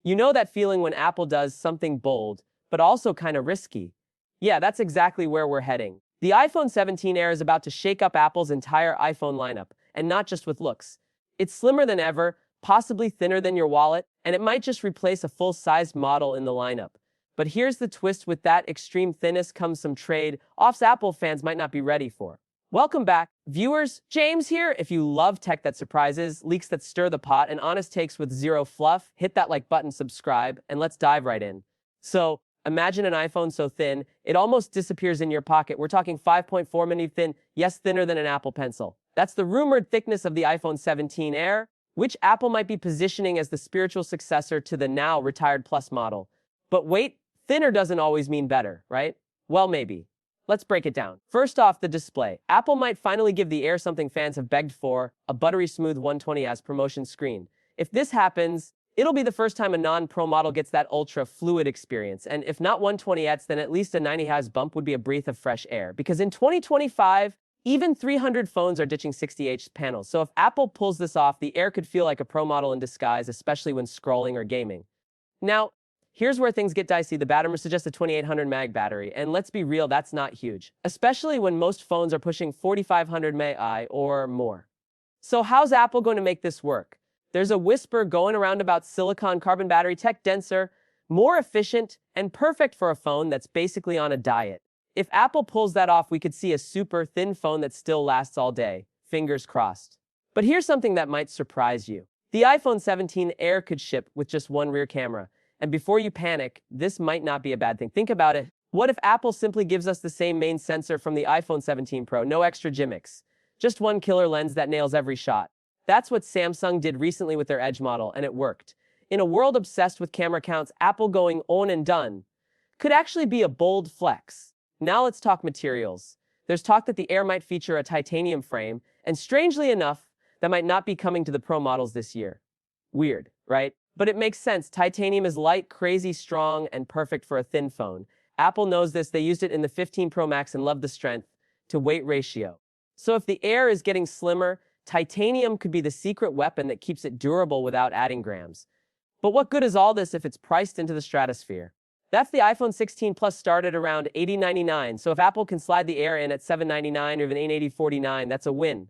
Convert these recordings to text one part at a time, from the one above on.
You know that feeling when Apple does something bold, but also kind of risky? Yeah, that's exactly where we're heading. The iPhone 17 Air is about to shake up Apple's entire iPhone lineup, and not just with looks. It's slimmer than ever, possibly thinner than your wallet, and it might just replace a full-sized model in the lineup. But here's the twist: with that extreme thinness comes some trade-offs Apple fans might not be ready for. Welcome back, viewers. James here. If you love tech that surprises, leaks that stir the pot, and honest takes with zero fluff, hit that like button, subscribe, and let's dive right in. So, imagine an iPhone so thin, it almost disappears in your pocket. We're talking 5.4 mm thin, yes, thinner than an Apple Pencil. That's the rumored thickness of the iPhone 17 Air, which Apple might be positioning as the spiritual successor to the now retired Plus model. But wait, thinner doesn't always mean better, right? Well, maybe. Let's break it down. First off, the display. Apple might finally give the Air something fans have begged for, a buttery smooth 120Hz promotion screen. If this happens, it'll be the first time a non-Pro model gets that ultra-fluid experience, and if not 120Hz, then at least a 90Hz bump would be a breath of fresh air, because in 2025, even 300 phones are ditching 60Hz panels, so if Apple pulls this off, the Air could feel like a Pro model in disguise, especially when scrolling or gaming. Now, here's where things get dicey. The battery suggests a 2800 mAh battery, and let's be real, that's not huge, especially when most phones are pushing 4500 mAh or more. So how's Apple going to make this work? There's a whisper going around about silicon carbon battery tech, denser, more efficient, and perfect for a phone that's basically on a diet. If Apple pulls that off, we could see a super thin phone that still lasts all day. Fingers crossed. But here's something that might surprise you. The iPhone 17 Air could ship with just one rear camera. And before you panic, this might not be a bad thing. Think about it. What if Apple simply gives us the same main sensor from the iPhone 17 Pro? No extra gimmicks. Just one killer lens that nails every shot. That's what Samsung did recently with their Edge model, and it worked. In a world obsessed with camera counts, Apple going on and done could actually be a bold flex. Now let's talk materials. There's talk that the Air might feature a titanium frame, and strangely enough, that might not be coming to the Pro models this year. Weird, right? But it makes sense. Titanium is light, crazy strong, and perfect for a thin phone. Apple knows this. They used it in the 15 Pro Max and loved the strength to weight ratio. So if the Air is getting slimmer, titanium could be the secret weapon that keeps it durable without adding grams. But what good is all this if it's priced into the stratosphere? That's the iPhone 16 Plus started around $80.99, so if Apple can slide the Air in at $799 or even $880.49, that's a win.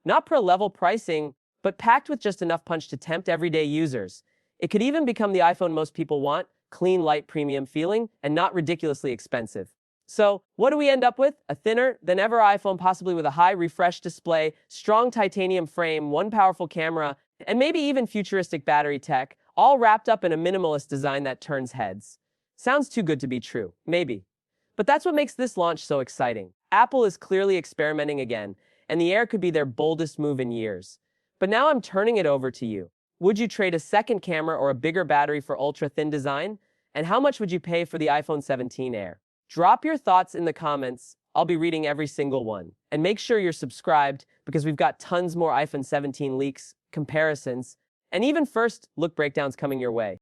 Not Pro-level pricing, but packed with just enough punch to tempt everyday users. It could even become the iPhone most people want, clean, light, premium feeling, and not ridiculously expensive. So, what do we end up with? A thinner than ever iPhone, possibly with a high refresh display, strong titanium frame, one powerful camera, and maybe even futuristic battery tech, all wrapped up in a minimalist design that turns heads. Sounds too good to be true. Maybe. But that's what makes this launch so exciting. Apple is clearly experimenting again, and the Air could be their boldest move in years. But now I'm turning it over to you. Would you trade a second camera or a bigger battery for ultra-thin design? And how much would you pay for the iPhone 17 Air? Drop your thoughts in the comments. I'll be reading every single one. And make sure you're subscribed, because we've got tons more iPhone 17 leaks, comparisons, and even first look breakdowns coming your way.